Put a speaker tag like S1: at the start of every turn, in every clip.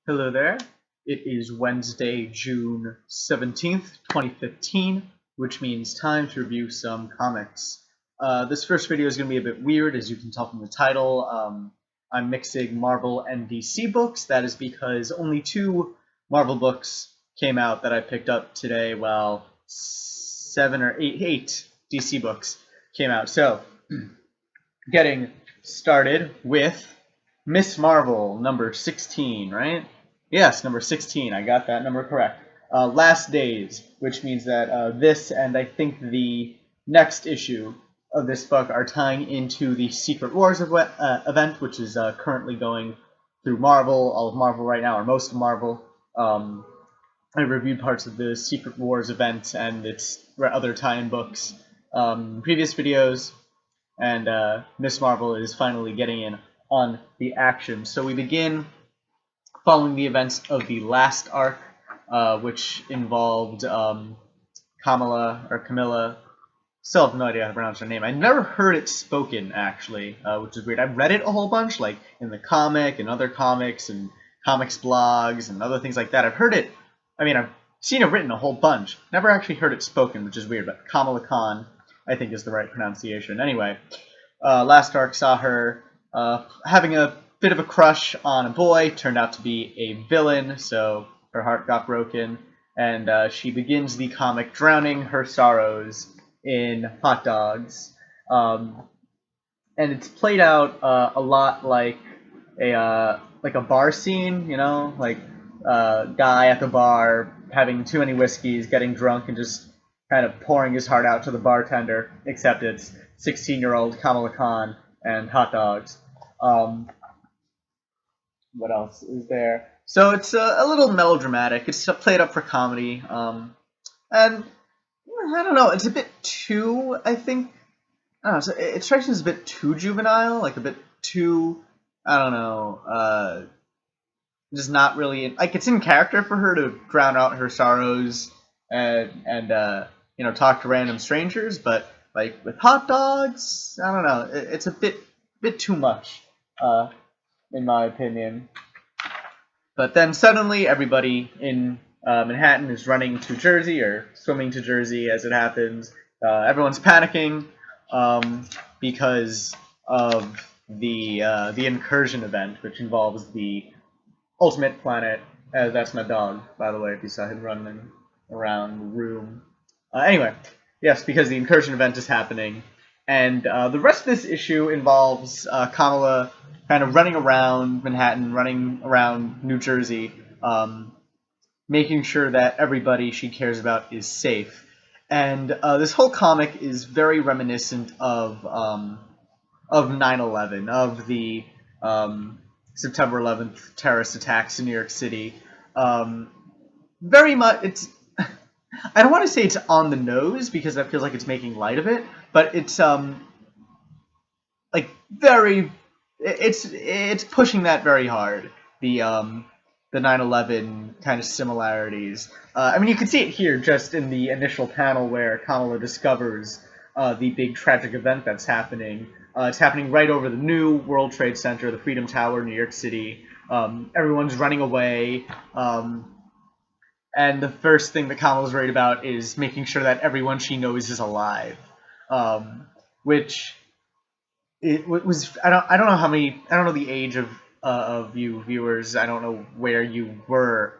S1: Hello there. It is Wednesday, June 17th, 2015, which means time to review some comics. This first video is going to be a bit weird, as you can tell from the title. I'm mixing Marvel and DC books. That is because only 2 Marvel books came out that I picked up today, while 7 or 8 DC books came out. So, getting started with Miss Marvel, number 16, right? Yes, number 16. I got that number correct. Last Days, which means that this and I think the next issue of this book are tying into the Secret Wars event, which is currently going through Marvel, all of Marvel right now, or most of Marvel. I reviewed parts of the Secret Wars event and its other tie-in books in previous videos, and Miss Marvel is finally getting in on the action. So we begin following the events of the last arc, which involved Camilla. Still have no idea how to pronounce her name. I never heard it spoken, actually, which is weird. I've read it a whole bunch, like in the comic and other comics and comics blogs and other things like that. I've heard it. I mean, I've seen it written a whole bunch. Never actually heard it spoken, which is weird. But Kamala Khan, I think, is the right pronunciation. Anyway, last arc saw her having a bit of a crush on a boy. Turned out to be a villain, so her heart got broken, and she begins the comic drowning her sorrows in hot dogs. And it's played out a lot like a bar scene, you know, like a guy at the bar having too many whiskeys, getting drunk, and just kind of pouring his heart out to the bartender, except it's 16-year-old Kamala Khan and hot dogs. What else is there? So it's a little melodramatic. It's played up for comedy. And I don't know. It's a bit too, I think, I don't know. So it strikes me as a bit too juvenile, like a bit too, I don't know, just not really, like, it's in character for her to drown out her sorrows and you know, talk to random strangers, but like with hot dogs, I don't know. It's a bit too much, in my opinion. But then suddenly everybody in Manhattan is running to Jersey, or swimming to Jersey as it happens. Everyone's panicking because of the incursion event, which involves the Ultimate Planet. That's my dog, by the way, if you saw him running around the room. Anyway, yes, because the incursion event is happening. And the rest of this issue involves Kamala kind of running around Manhattan, running around New Jersey, making sure that everybody she cares about is safe. And this whole comic is very reminiscent of 9/11, of the September 11th terrorist attacks in New York City. Very much, it's, I don't want to say it's on the nose, because that feels like it's making light of it, but it's like very, it's pushing that very hard. The 9/11 kind of similarities. I mean, you can see it here just in the initial panel where Kamala discovers the big tragic event that's happening. It's happening right over the new World Trade Center, the Freedom Tower, New York City. Everyone's running away. And the first thing that Kamala's worried about is making sure that everyone she knows is alive. Which it was, I don't know how many, I don't know the age of you viewers. I don't know where you were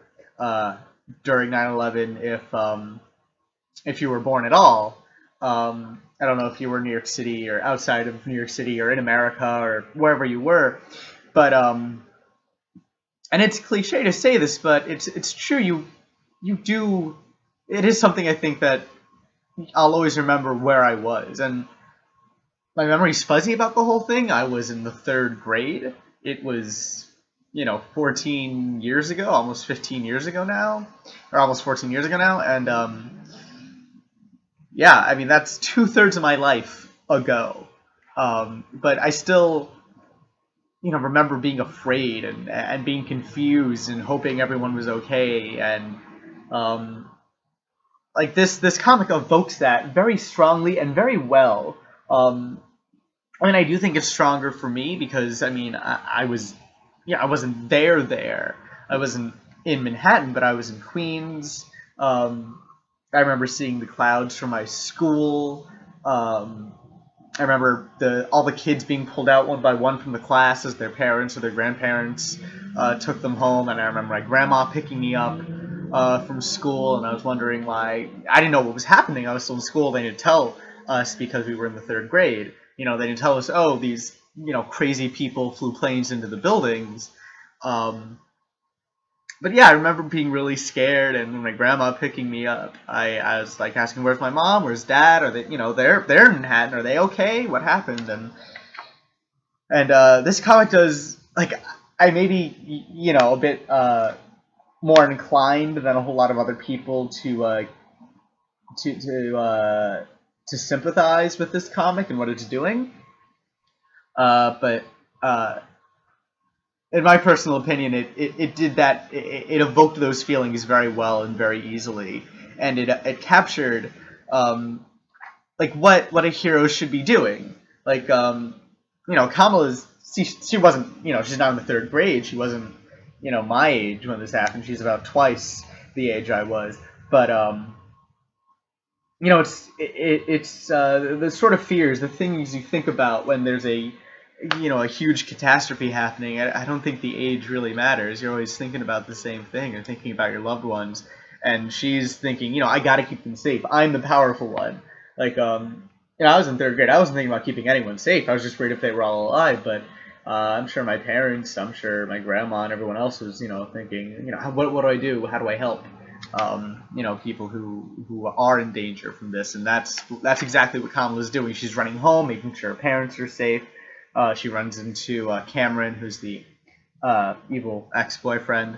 S1: during 9/11, if you were born at all. I don't know if you were in New York City or outside of New York City or in America or wherever you were, but and it's cliche to say this, but it's true. You do. It is something I think that I'll always remember where I was, and my memory's fuzzy about the whole thing. I was in the 3rd grade. It was, 14 years ago, almost 15 years ago now, or almost 14 years ago now, and yeah, I mean, that's 2/3 of my life ago. But I still, remember being afraid and being confused and hoping everyone was okay, and like this comic evokes that very strongly and very well. I mean, I do think it's stronger for me because, I mean, I wasn't there, I wasn't in Manhattan, but I was in Queens. I remember seeing the clouds from my school. I remember all the kids being pulled out one by one from the class as their parents or their grandparents took them home, and I remember my grandma picking me up from school, and I was wondering why. I didn't know what was happening. I was still in school. They didn't tell us because we were in the third grade. They didn't tell us, oh, these crazy people flew planes into the buildings. But yeah, I remember being really scared, and my grandma picking me up. I was like asking, "Where's my mom? Where's dad? Are they, they're in Manhattan. Are they okay? What happened?" And this comic does, like, I maybe a bit more inclined than a whole lot of other people to sympathize with this comic and what it's doing. But in my personal opinion, it did that. It evoked those feelings very well and very easily, and it captured like what a hero should be doing. Like Kamala's she wasn't she's not in the third grade. She wasn't my age when this happened. She's about twice the age I was. But it's the sort of fears, the things you think about when there's a huge catastrophe happening. I don't think the age really matters. You're always thinking about the same thing and thinking about your loved ones. And she's thinking, I got to keep them safe. I'm the powerful one. Like, I was in third grade. I wasn't thinking about keeping anyone safe. I was just worried if they were all alive. But I'm sure my parents, I'm sure my grandma, and everyone else was, thinking, what do I do? How do I help? People who are in danger from this. And that's exactly what Kamala's doing. She's running home, making sure her parents are safe. She runs into Cameron, who's the evil ex-boyfriend.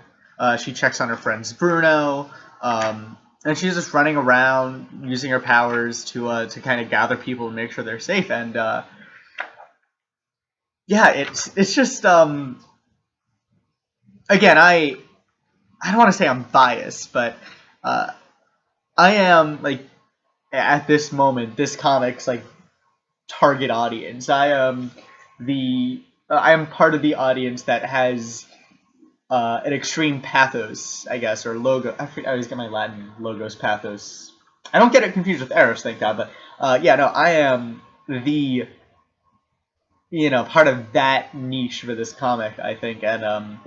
S1: She checks on her friends Bruno, and she's just running around using her powers to kind of gather people and make sure they're safe. And yeah, it's just again, I don't want to say I'm biased, but I am, like, at this moment, this comic's like target audience. I am part of the audience that has an extreme pathos, I guess, or logo. I always get my Latin logos, pathos. I don't get it confused with eros, thank God. But I am the part of that niche for this comic, I think, and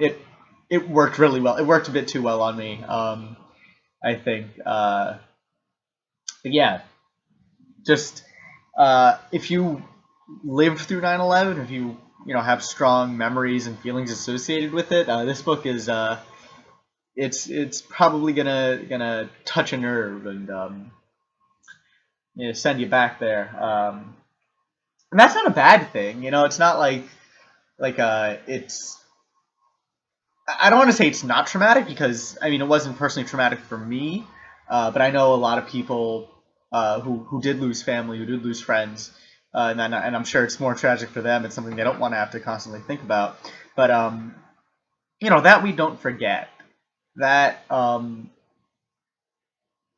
S1: it worked really well. It worked a bit too well on me, I think. But yeah, just if you lived through 9/11, if you have strong memories and feelings associated with it, this book is it's probably gonna touch a nerve and send you back there. And that's not a bad thing, It's not like it's. I don't want to say it's not traumatic, because it wasn't personally traumatic for me, but I know a lot of people who did lose family, who did lose friends. And I'm sure it's more tragic for them. It's something they don't want to have to constantly think about. But that we don't forget. That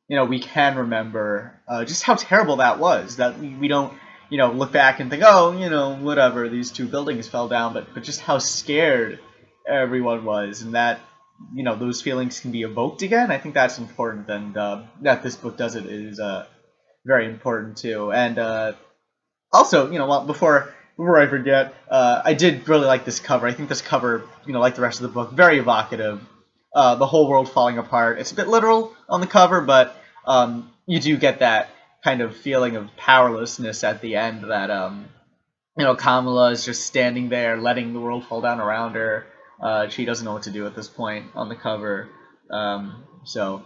S1: we can remember just how terrible that was. That we don't look back and think, oh, whatever, these two buildings fell down. But just how scared everyone was, and that those feelings can be evoked again. I think that's important, and that this book does it is very important too. And also, before I forget, I did really like this cover. I think this cover, like the rest of the book, very evocative. The whole world falling apart. It's a bit literal on the cover, but you do get that kind of feeling of powerlessness at the end. That Kamala is just standing there, letting the world fall down around her. She doesn't know what to do at this point on the cover. So,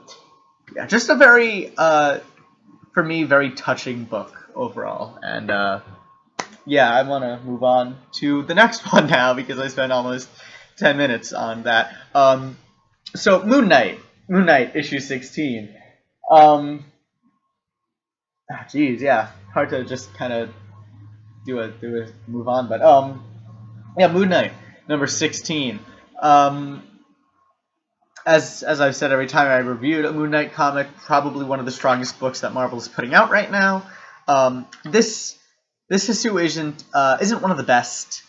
S1: yeah, just a very, for me, very touching book overall. And yeah, I want to move on to the next one now, because I spent almost 10 minutes on that. So Moon Knight issue 16. Yeah, hard to just kind of do a move on, but yeah, Moon Knight number 16. As I've said every time I reviewed a Moon Knight comic, probably one of the strongest books that Marvel is putting out right now. This issue isn't one of the best.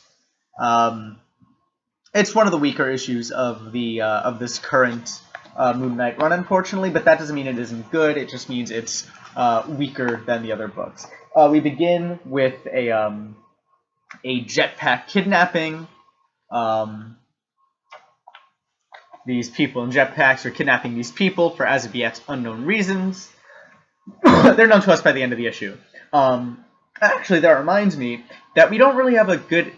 S1: it's one of the weaker issues of the of this current Moon Knight run, unfortunately. But that doesn't mean it isn't good. It just means it's weaker than the other books. We begin with a jetpack kidnapping. These people in jetpacks are kidnapping these people for as of yet unknown reasons. They're known to us by the end of the issue. Actually, that reminds me that we don't really have a good...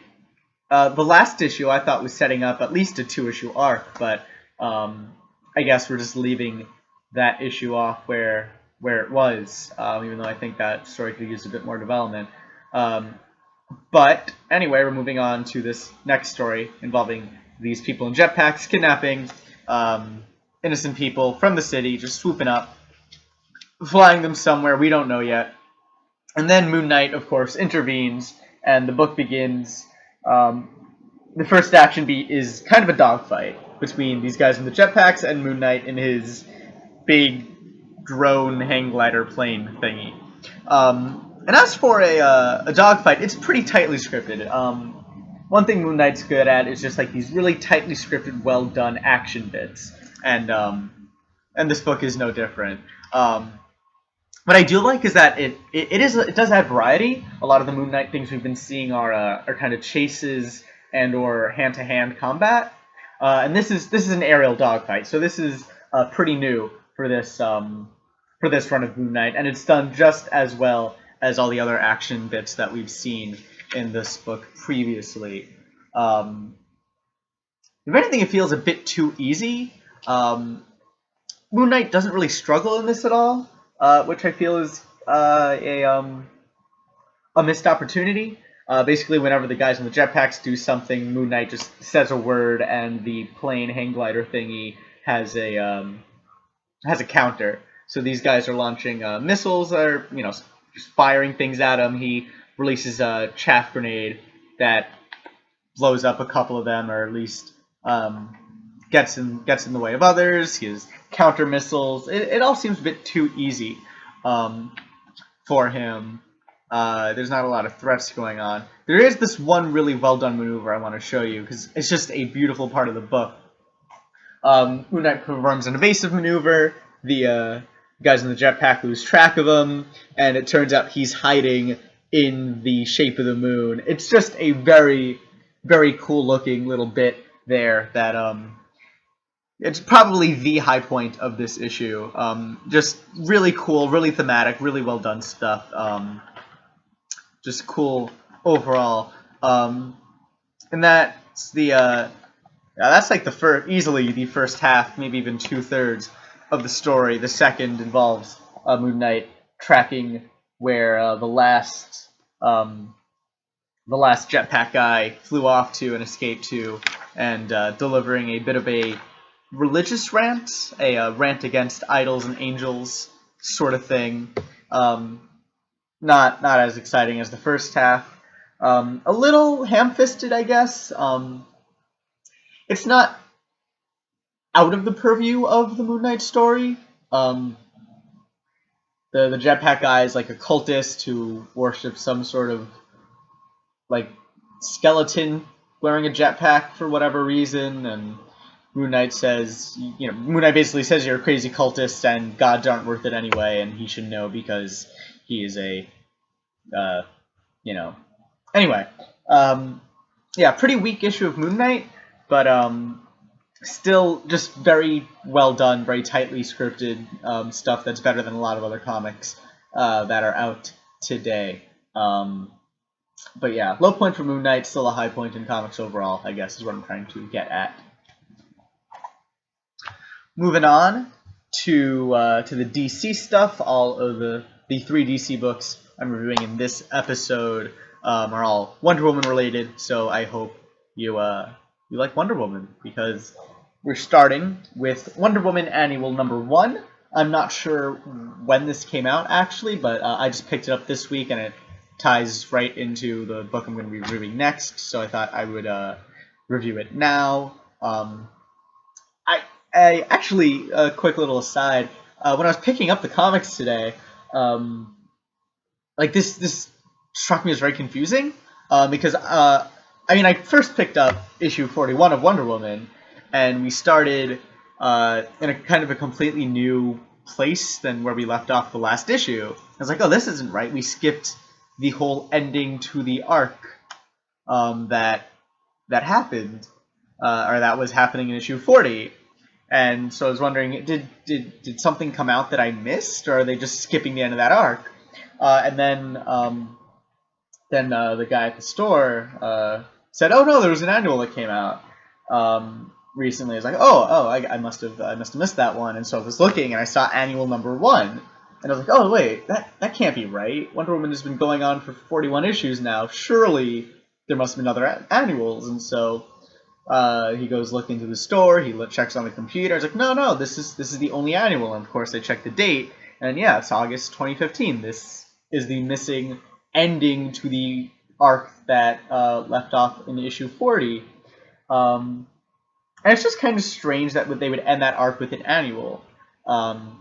S1: the last issue I thought was setting up at least a 2-issue arc, but I guess we're just leaving that issue off where it was, even though I think that story could use a bit more development. But anyway, we're moving on to this next story involving these people in jetpacks kidnapping innocent people from the city, just swooping up, flying them somewhere we don't know yet. And then Moon Knight, of course, intervenes, and the book begins. The first action beat is kind of a dogfight between these guys in the jetpacks and Moon Knight in his big drone hang glider plane thingy. And as for a dogfight, it's pretty tightly scripted. One thing Moon Knight's good at is just like these really tightly scripted, well done action bits, and this book is no different. What I do like is that it does add variety. A lot of the Moon Knight things we've been seeing are kind of chases and or hand-to-hand combat, and this is an aerial dogfight. So this is pretty new for this run of Moon Knight, and it's done just as well as all the other action bits that we've seen in this book previously. If anything, it feels a bit too easy. Moon Knight doesn't really struggle in this at all, which I feel is a missed opportunity. Basically, whenever the guys in the jetpacks do something, Moon Knight just says a word, and the plane hang glider thingy has a counter. So these guys are launching missiles, or just firing things at him. He releases a chaff grenade that blows up a couple of them, or at least gets in the way of others. He has counter missiles. It all seems a bit too easy for him. There's not a lot of threats going on. There is this one really well done maneuver I want to show you because it's just a beautiful part of the book. Moon Knight performs an evasive maneuver. The guys in the jetpack lose track of him, and it turns out he's hiding in the shape of the moon. It's just a very, very cool looking little bit there that it's probably the high point of this issue. Just really cool, really thematic, really well done stuff. Just cool overall. And that's that's like easily the first half, maybe even 2/3 of the story. The second involves Moon Knight tracking where the last jetpack guy flew off to and escaped to, and delivering a bit of a religious rant, a rant against idols and angels sort of thing. Not as exciting as the first half. A little ham-fisted, I guess. It's not out of the purview of the Moon Knight story. The jetpack guy is like a cultist who worships some sort of like skeleton wearing a jetpack for whatever reason, and Moon Knight says, Moon Knight basically says you're a crazy cultist and gods aren't worth it anyway, and he should know because he is a, Anyway, yeah, pretty weak issue of Moon Knight, but still just very well done, very tightly scripted stuff that's better than a lot of other comics that are out today. But yeah, low point for Moon Knight, still a high point in comics overall, I guess, is what I'm trying to get at. Moving on to the DC stuff, all of the 3 DC books I'm reviewing in this episode are all Wonder Woman related, so I hope you like Wonder Woman, because we're starting with Wonder Woman Annual number 1. I'm not sure when this came out, actually, but I just picked it up this week, and it ties right into the book I'm going to be reviewing next, so I thought I would review it now. I actually, a quick little aside, when I was picking up the comics today, like this struck me as very confusing, because I mean, I first picked up issue 41 of Wonder Woman, and we started in a kind of a completely new place than where we left off the last issue. I was like, oh, this isn't right. We skipped the whole ending to the arc that happened, or that was happening in issue 40. And so I was wondering, did something come out that I missed, or are they just skipping the end of that arc? And then the guy at the store said, "Oh no, there was an annual that came out recently." I was like, I must have missed that one." And so I was looking, and I saw annual number 1, and I was like, "Oh wait, that can't be right. Wonder Woman has been going on for 41 issues now. Surely there must have been other annuals." And so he goes look into the store. He checks on the computer. I was like, "No, this is the only annual." And of course, I checked the date, and yeah, it's August 2015. This is the missing ending to the arc that left off in issue 40. And it's just kind of strange that they would end that arc with an annual. And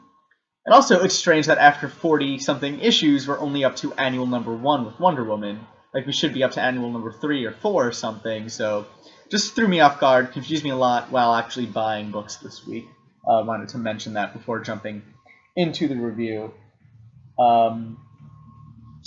S1: also, it's strange that after 40-something issues, we're only up to annual number 1 with Wonder Woman. Like, we should be up to annual number 3 or 4 or something, so just threw me off guard, confused me a lot while actually buying books this week. Wanted to mention that before jumping into the review.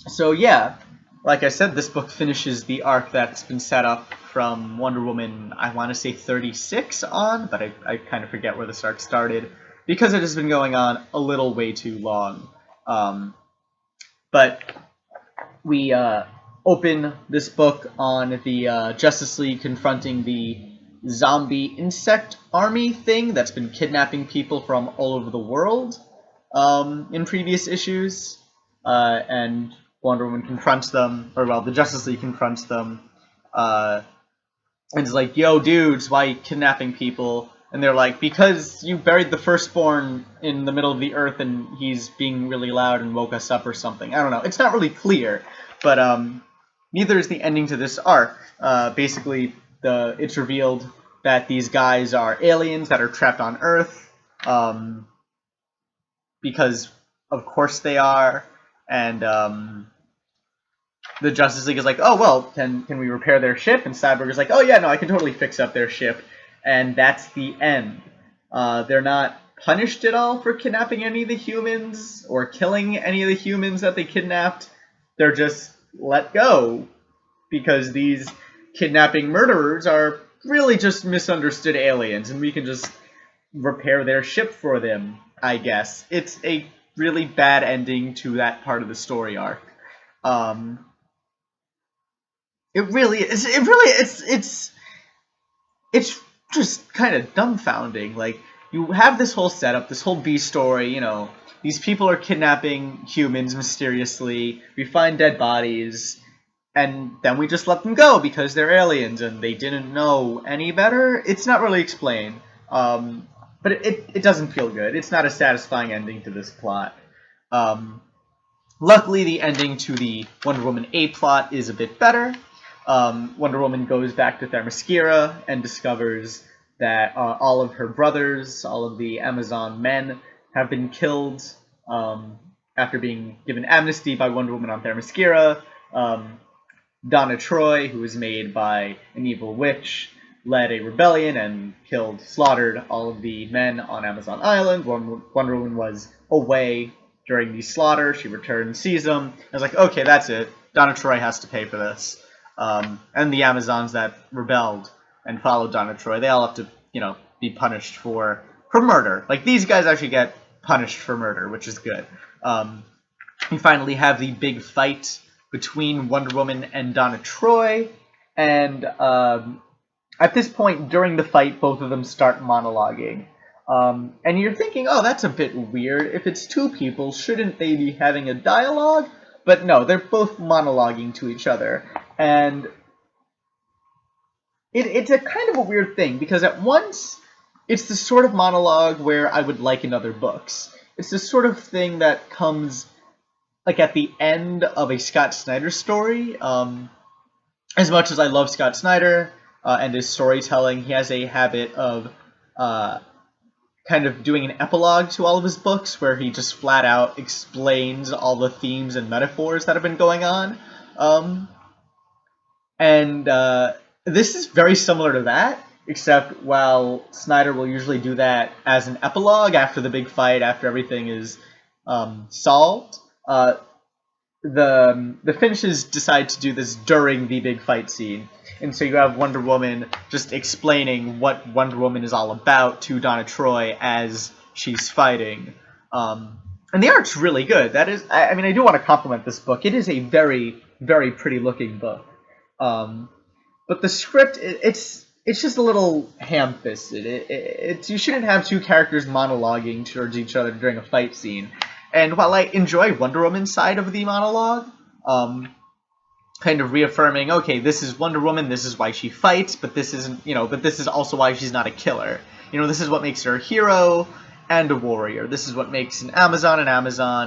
S1: So yeah, like I said, this book finishes the arc that's been set up from Wonder Woman, I want to say 36 on, but I kind of forget where this arc started, because it has been going on a little way too long. But we open this book on the Justice League confronting the zombie insect army thing that's been kidnapping people from all over the world in previous issues, and Wonder Woman confronts them, or well, the Justice League confronts them, and is like, "Yo, dudes, why are you kidnapping people?" And they're like, "Because you buried the firstborn in the middle of the earth and he's being really loud and woke us up or something." I don't know. It's not really clear, but neither is the ending to this arc. Basically, it's revealed that these guys are aliens that are trapped on Earth, because of course they are, and the Justice League is like, "Oh well, can we repair their ship?" And Cyborg is like, "Oh yeah, no, I can totally fix up their ship," and that's the end. They're not punished at all for kidnapping any of the humans or killing any of the humans that they kidnapped. They're just let go because these kidnapping murderers are really just misunderstood aliens, and we can just repair their ship for them, I guess. It's a really bad ending to that part of the story arc. It really is. It's just kind of dumbfounding. Like, you have this whole setup, this whole B story. You know, these people are kidnapping humans mysteriously. We find dead bodies, and then we just let them go because they're aliens and they didn't know any better. It's not really explained, but it doesn't feel good. It's not a satisfying ending to this plot. Luckily, the ending to the Wonder Woman A plot is a bit better. Wonder Woman goes back to Themyscira and discovers that all of her brothers, all of the Amazon men, have been killed after being given amnesty by Wonder Woman on Themyscira. Donna Troy, who was made by an evil witch, led a rebellion and slaughtered all of the men on Amazon Island. Wonder Woman was away during the slaughter. She returned, sees them. I was like, okay, that's it. Donna Troy has to pay for this. And the Amazons that rebelled and followed Donna Troy, they all have to, be punished for murder. Like, these guys actually get punished for murder, which is good. We finally have the big fight between Wonder Woman and Donna Troy, and at this point, during the fight, both of them start monologuing. And you're thinking, oh, that's a bit weird. If it's two people, shouldn't they be having a dialogue? But no, they're both monologuing to each other. And it's a kind of a weird thing, because at once, it's the sort of monologue where I would like in other books. It's the sort of thing that comes like at the end of a Scott Snyder story. As much as I love Scott Snyder and his storytelling, he has a habit of kind of doing an epilogue to all of his books, where he just flat out explains all the themes and metaphors that have been going on. And this is very similar to that, except while Snyder will usually do that as an epilogue after the big fight, after everything is solved, the Finches decide to do this during the big fight scene. And so you have Wonder Woman just explaining what Wonder Woman is all about to Donna Troy as she's fighting. And the art's really good. That is, I mean, I do want to compliment this book. It is a very, very pretty looking book. But the script, it's just a little ham-fisted. You shouldn't have two characters monologuing towards each other during a fight scene. And while I enjoy Wonder Woman's side of the monologue, kind of reaffirming, okay, this is Wonder Woman, this is why she fights, but this isn't, but this is also why she's not a killer. This is what makes her a hero and a warrior. This is what makes an Amazon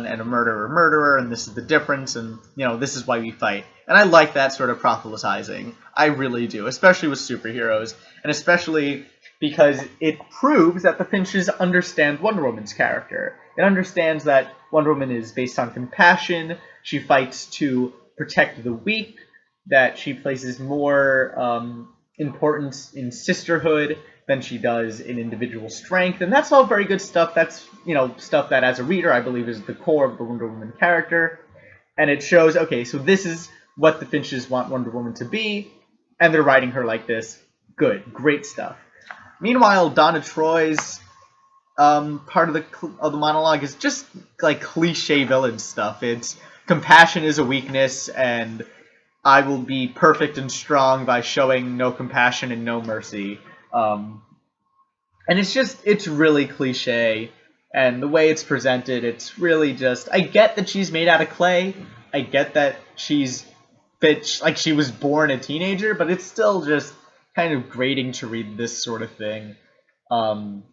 S1: and a murderer, and this is the difference, and, this is why we fight. And I like that sort of proselytizing. I really do, especially with superheroes, and especially because it proves that the Finches understand Wonder Woman's character. It understands that Wonder Woman is based on compassion, she fights to protect the weak, that she places more importance in sisterhood than she does in individual strength, and that's all very good stuff. That's, stuff that as a reader I believe is the core of the Wonder Woman character, and it shows, okay, so this is what the Finches want Wonder Woman to be, and they're writing her like this. Good, great stuff. Meanwhile, Donna Troy's part of the monologue is just like cliche villain stuff. It's compassion is a weakness, and I will be perfect and strong by showing no compassion and no mercy. And it's really cliche, and the way it's presented, it's really just, I get that she's made out of clay, I get that she was born a teenager, but it's still just kind of grating to read this sort of thing. In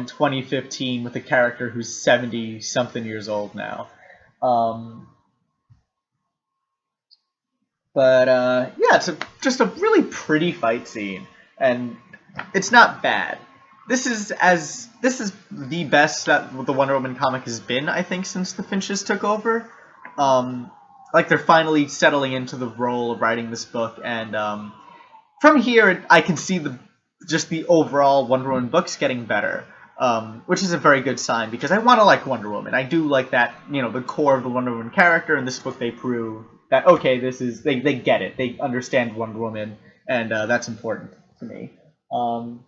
S1: 2015 with a character who's 70-something years old now. Yeah, it's just a really pretty fight scene, and it's not bad. This is the best that the Wonder Woman comic has been, I think, since the Finches took over. They're finally settling into the role of writing this book, and from here I can see the overall Wonder Woman books getting better, which is a very good sign, because I want to like Wonder Woman. I do like that, the core of the Wonder Woman character. In this book, they prove that, okay, they get it. They understand Wonder Woman, and that's important to me. The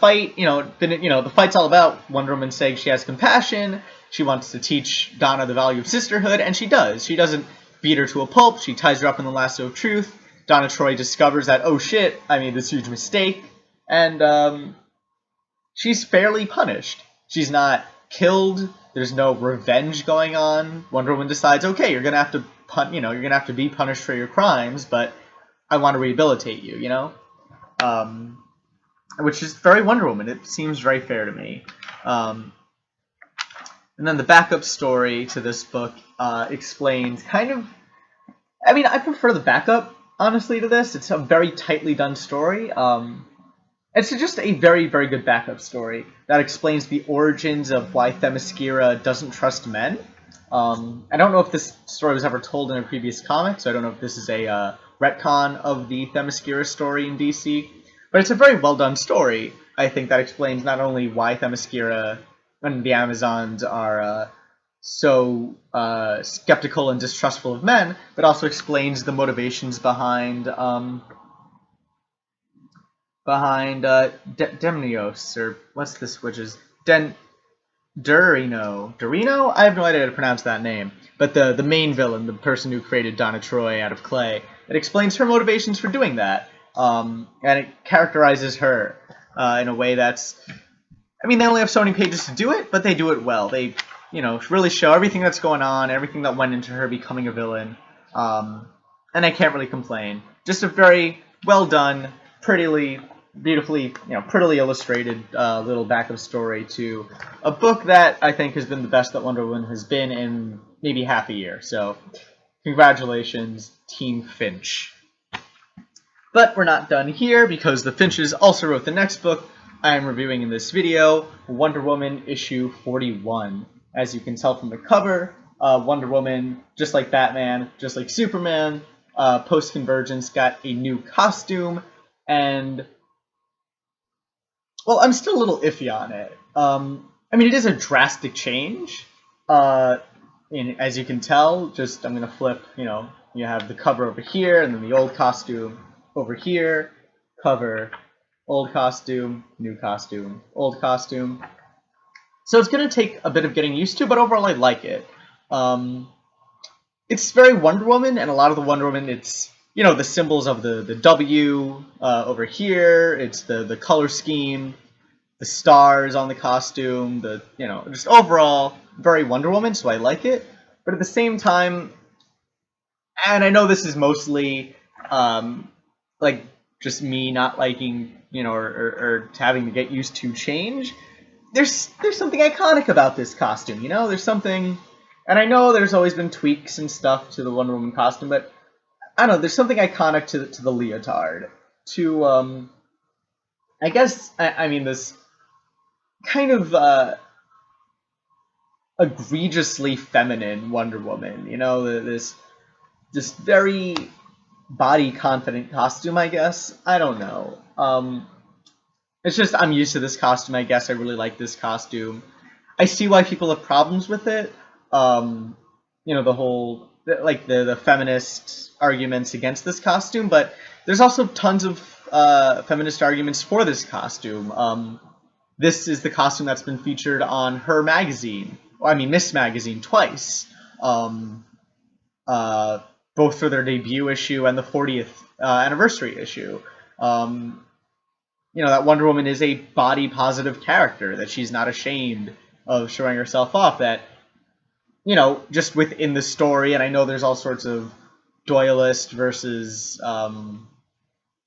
S1: fight, the fight's all about Wonder Woman saying she has compassion. She wants to teach Donna the value of sisterhood, and she does. She doesn't beat her to a pulp. She ties her up in the lasso of truth. Donna Troy discovers that, oh shit, I made this huge mistake, and she's fairly punished. She's not killed. There's no revenge going on. Wonder Woman decides, okay, you're gonna have to you're gonna have to be punished for your crimes, but I want to rehabilitate you, which is very Wonder Woman. It seems very fair to me. And then the backup story to this book explains I prefer the backup, honestly, to this. It's a very tightly done story. It's just a very, very good backup story that explains the origins of why Themyscira doesn't trust men. I don't know if this story was ever told in a previous comic, so I don't know if this is a retcon of the Themyscira story in DC. But it's a very well-done story, I think, that explains not only why Themyscira and the Amazons are so skeptical and distrustful of men, but also explains the motivations behind Demnios, or what's this witch's Dorino? I have no idea how to pronounce that name. But the main villain, the person who created Donna Troy out of clay, it explains her motivations for doing that. And it characterizes her in a way that's... they only have so many pages to do it, but they do it well. They, really show everything that's going on, everything that went into her becoming a villain. And I can't really complain. Just a very well done, beautifully illustrated little backup story to a book that I think has been the best that Wonder Woman has been in maybe half a year. So, congratulations, Team Finch. But we're not done here, because the Finches also wrote the next book I am reviewing in this video, Wonder Woman issue 41. As you can tell from the cover, Wonder Woman, just like Batman, just like Superman, post-Convergence got a new costume, and, well, I'm still a little iffy on it. I mean, it is a drastic change. As you can tell, just I'm going to flip, you have the cover over here, and then the old costume over here, cover, old costume, new costume, old costume. So it's going to take a bit of getting used to, but overall I like it. It's very Wonder Woman, and a lot of the Wonder Woman, it's, the symbols of the W over here, it's the color scheme, the stars on the costume, just overall very Wonder Woman, so I like it. But at the same time, and I know this is mostly like just me not liking, or having to get used to change. There's something iconic about this costume, There's something, and I know there's always been tweaks and stuff to the Wonder Woman costume, but I don't know, there's something iconic to the leotard, to I guess I mean this kind of egregiously feminine Wonder Woman, this very body confident costume, I guess. I don't know. It's just I'm used to this costume, I guess. I really like this costume. I see why people have problems with it. The whole the feminist arguments against this costume, but there's also tons of feminist arguments for this costume. This is the costume that's been featured on Her magazine, Miss Magazine, twice. Both for their debut issue and the 40th anniversary issue. That Wonder Woman is a body positive character, that she's not ashamed of showing herself off, that, just within the story, and I know there's all sorts of Doyleist versus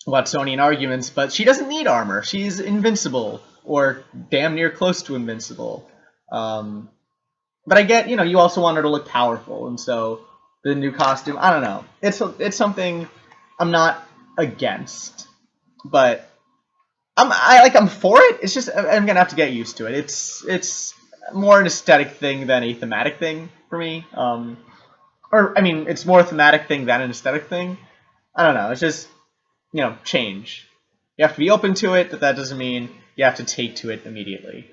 S1: Watsonian arguments, but she doesn't need armor. She's invincible, or damn near close to invincible. But I get, you also want her to look powerful, and so the new costume, I don't know. It's something I'm not against, but I'm for it. It's just I'm gonna have to get used to it. It's more an aesthetic thing than a thematic thing for me. It's more a thematic thing than an aesthetic thing. I don't know. It's just change. You have to be open to it, but that doesn't mean you have to take to it immediately.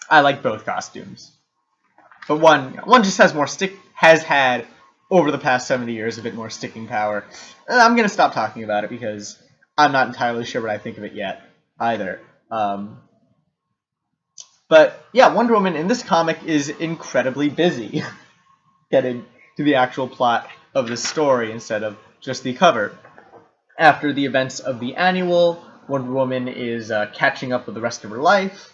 S1: I like both costumes. But one just has had over the past 70 years a bit more sticking power. And I'm gonna stop talking about it because I'm not entirely sure what I think of it yet either. But yeah, Wonder Woman in this comic is incredibly busy getting to the actual plot of the story instead of just the cover. After the events of the annual, Wonder Woman is catching up with the rest of her life.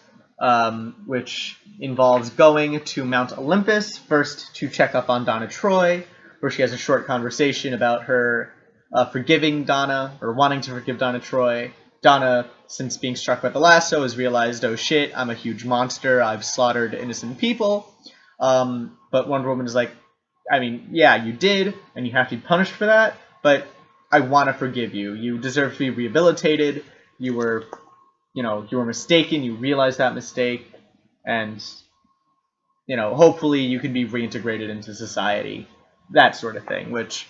S1: Which involves going to Mount Olympus, first to check up on Donna Troy, where she has a short conversation about her forgiving Donna, or wanting to forgive Donna Troy. Donna, since being struck by the lasso, has realized, oh shit, I'm a huge monster, I've slaughtered innocent people. But Wonder Woman is like, yeah, you did, and you have to be punished for that, but I want to forgive you. You deserve to be rehabilitated. You were mistaken, you realized that mistake, and, hopefully you can be reintegrated into society, that sort of thing, which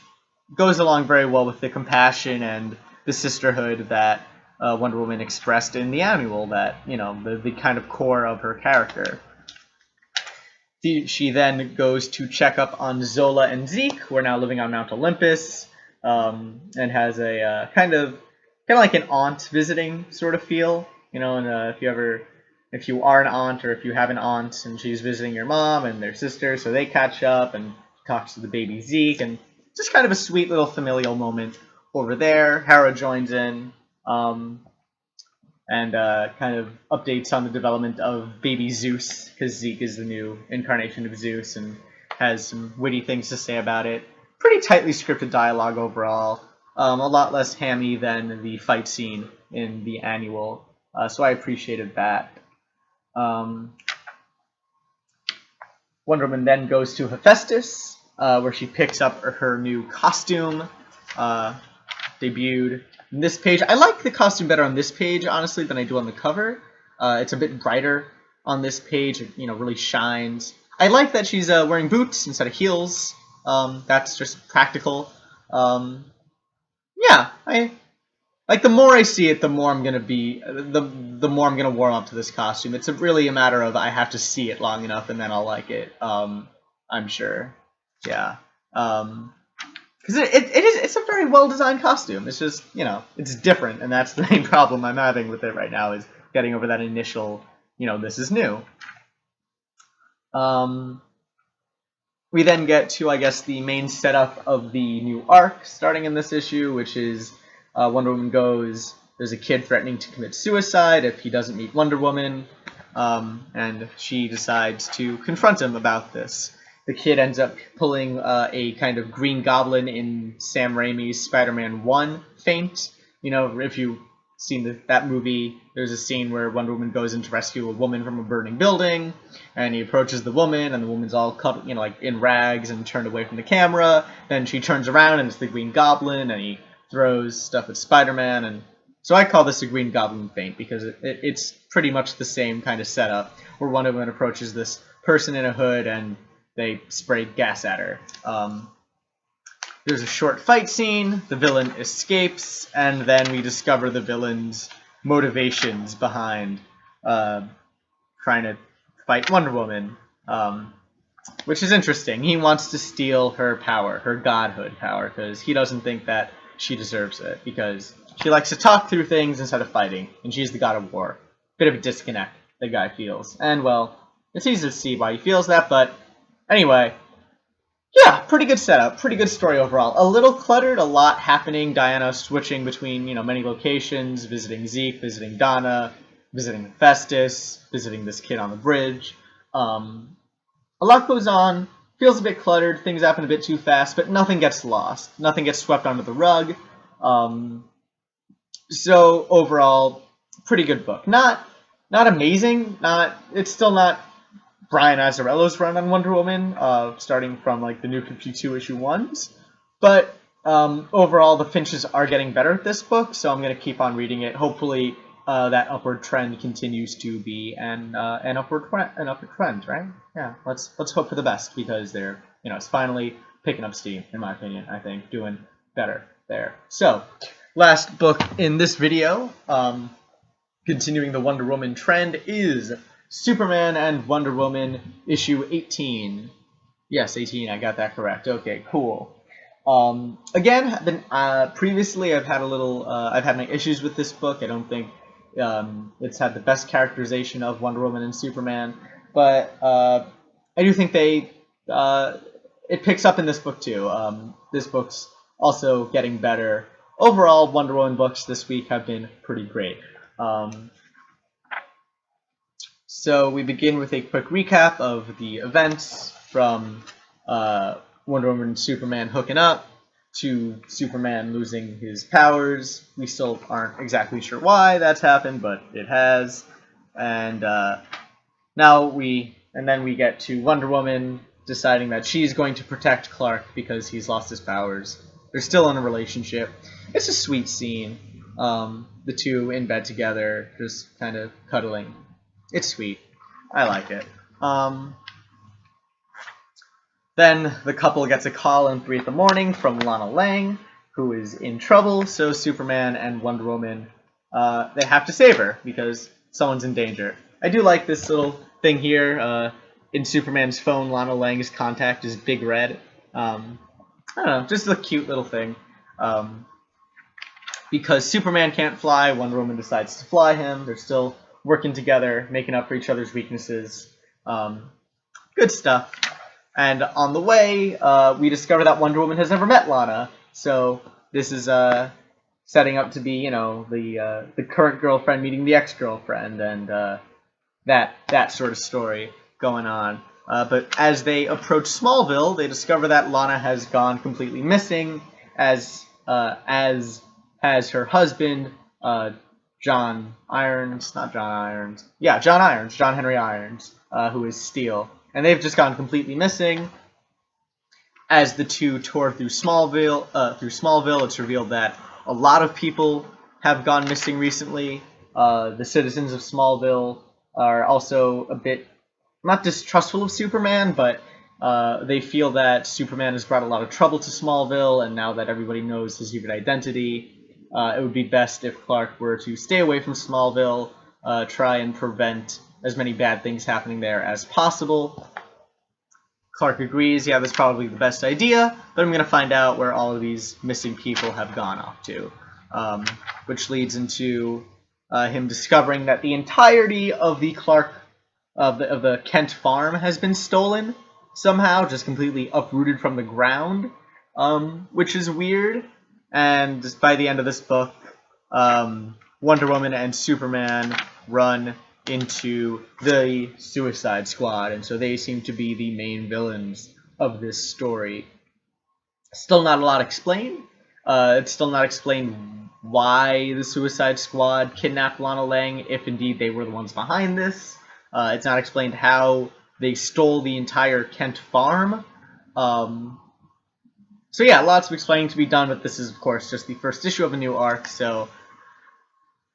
S1: goes along very well with the compassion and the sisterhood that Wonder Woman expressed in the annual, that, the kind of core of her character. She then goes to check up on Zola and Zeke, who are now living on Mount Olympus, and has a kind of like an aunt visiting sort of feel, and if you are an aunt, or if you have an aunt and she's visiting your mom and their sister, so they catch up and talks to the baby Zeke, and just kind of a sweet little familial moment over there. Hera joins in, and kind of updates on the development of baby Zeus, because Zeke is the new incarnation of Zeus and has some witty things to say about it. Pretty tightly scripted dialogue overall. A lot less hammy than the fight scene in the annual, so I appreciated that. Wonder Woman then goes to Hephaestus, where she picks up her new costume, debuted in this page. I like the costume better on this page, honestly, than I do on the cover. It's a bit brighter on this page. It really shines. I like that she's wearing boots instead of heels. That's just practical. Yeah, I like, the more I see it, the more I'm gonna be the more I'm gonna warm up to this costume. It's really a matter of I have to see it long enough and then I'll like it. I'm sure. Yeah. Because it's a very well designed costume. It's just, it's different, and that's the main problem I'm having with it right now, is getting over that initial, this is new. We then get to, I guess, the main setup of the new arc starting in this issue, which is Wonder Woman goes, there's a kid threatening to commit suicide if he doesn't meet Wonder Woman, and she decides to confront him about this. The kid ends up pulling a kind of Green Goblin in Sam Raimi's Spider-Man 1 feint. If you've seen that movie, there's a scene where Wonder Woman goes in to rescue a woman from a burning building, and he approaches the woman, and the woman's all cut, like in rags and turned away from the camera. Then she turns around, and it's the Green Goblin, and he throws stuff at Spider-Man, and so I call this a Green Goblin feint because it's pretty much the same kind of setup, where Wonder Woman approaches this person in a hood, and they spray gas at her. There's a short fight scene, the villain escapes, and then we discover the villain's motivations behind trying to fight Wonder Woman, which is interesting. He wants to steal her power, her godhood power, because he doesn't think that she deserves it, because she likes to talk through things instead of fighting, and she's the god of war. Bit of a disconnect the guy feels. And, well, it's easy to see why he feels that, but anyway, yeah, pretty good setup, pretty good story overall. A little cluttered, a lot happening. Diana switching between, many locations, visiting Zeke, visiting Donna, visiting Hephaestus, visiting this kid on the bridge. A lot goes on, feels a bit cluttered, things happen a bit too fast, but nothing gets lost. Nothing gets swept under the rug. So overall, pretty good book. Not amazing, it's still not Brian Azzarello's run on Wonder Woman, starting from like the New 52 issue 1s. But overall, the Finches are getting better at this book, so I'm going to keep on reading it. Hopefully, that upward trend continues to be an upward trend, right? Yeah, let's hope for the best, because they're it's finally picking up steam, in my opinion. I think doing better there. So, last book in this video, continuing the Wonder Woman trend, is Superman and Wonder Woman, issue 18. Yes, 18, I got that correct. Okay, cool. Again, previously I've had I've had my issues with this book. I don't think it's had the best characterization of Wonder Woman and Superman, but I do think it picks up in this book too. This book's also getting better. Overall, Wonder Woman books this week have been pretty great. So we begin with a quick recap of the events from Wonder Woman and Superman hooking up to Superman losing his powers. We still aren't exactly sure why that's happened, but it has. And then we get to Wonder Woman deciding that she's going to protect Clark because he's lost his powers. They're still in a relationship. It's a sweet scene. The two in bed together, just kind of cuddling. It's sweet. I like it. Then the couple gets a call in 3 a.m. from Lana Lang, who is in trouble, so Superman and Wonder Woman, they have to save her because someone's in danger. I do like this little thing here. In Superman's phone, Lana Lang's contact is Big Red. I don't know, just a cute little thing. Because Superman can't fly, Wonder Woman decides to fly him. They're still working together, making up for each other's weaknesses. Good stuff. And on the way, we discover that Wonder Woman has never met Lana. So this is setting up to be, the current girlfriend meeting the ex-girlfriend, and that sort of story going on. But as they approach Smallville, they discover that Lana has gone completely missing, as has her husband, John Henry Irons, who is Steel. And they've just gone completely missing. As the two tour through Smallville, it's revealed that a lot of people have gone missing recently. The citizens of Smallville are also a bit not distrustful of Superman, but they feel that Superman has brought a lot of trouble to Smallville, and now that everybody knows his secret identity, it would be best if Clark were to stay away from Smallville, try and prevent as many bad things happening there as possible. Clark agrees, yeah, that's probably the best idea, but I'm going to find out where all of these missing people have gone off to, which leads into him discovering that the entirety of the Clark of the Kent farm has been stolen somehow, just completely uprooted from the ground, which is weird. And by the end of this book, Wonder Woman and Superman run into the Suicide Squad, and so they seem to be the main villains of this story. Still not a lot explained. It's still not explained why the Suicide Squad kidnapped Lana Lang, if indeed they were the ones behind this. It's not explained how they stole the entire Kent farm. So yeah, lots of explaining to be done, but this is of course just the first issue of a new arc, so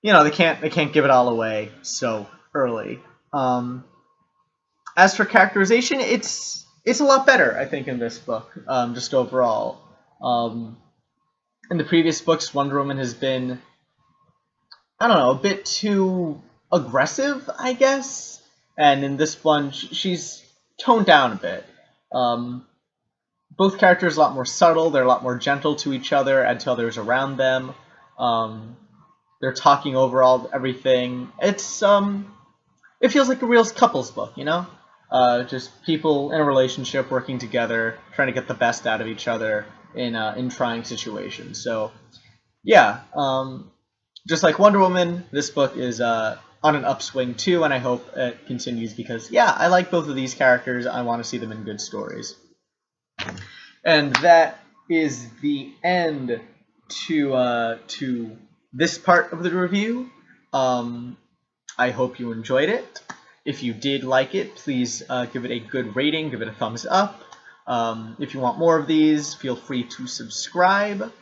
S1: you know they can't give it all away so early. As for characterization, it's a lot better, I think, in this book, just overall. In the previous books, Wonder Woman has been, I don't know, a bit too aggressive, I guess. And in this one, she's toned down a bit. Both characters are a lot more subtle. They're a lot more gentle to each other and to others around them. They're talking over everything. It's it feels like a real couples book, you know? Just people in a relationship working together, trying to get the best out of each other in trying situations. So, yeah, just like Wonder Woman, this book is on an upswing too, and I hope it continues because, yeah, I like both of these characters. I want to see them in good stories. And that is the end to this part of the review. I hope you enjoyed it. If you did like it, please give it a good rating, give it a thumbs up. If you want more of these, feel free to subscribe.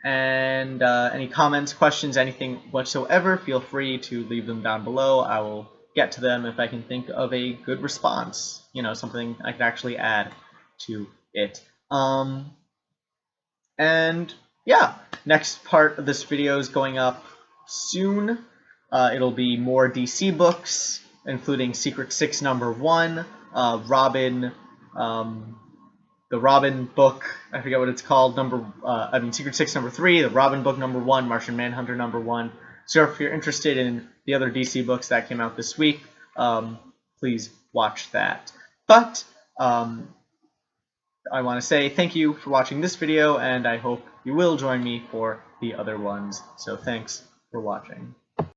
S1: And any comments, questions, anything whatsoever, feel free to leave them down below. I will get to them if I can think of a good response. You know, something I can actually add to it. And yeah, next part of this video is going up soon. It'll be more DC books, including Secret Six #1, Robin, the Robin book, I forget what it's called, Secret Six #3, the Robin book #1, Martian Manhunter #1. So if you're interested in the other DC books that came out this week, please watch that. But I want to say thank you for watching this video, and I hope you will join me for the other ones. So thanks for watching.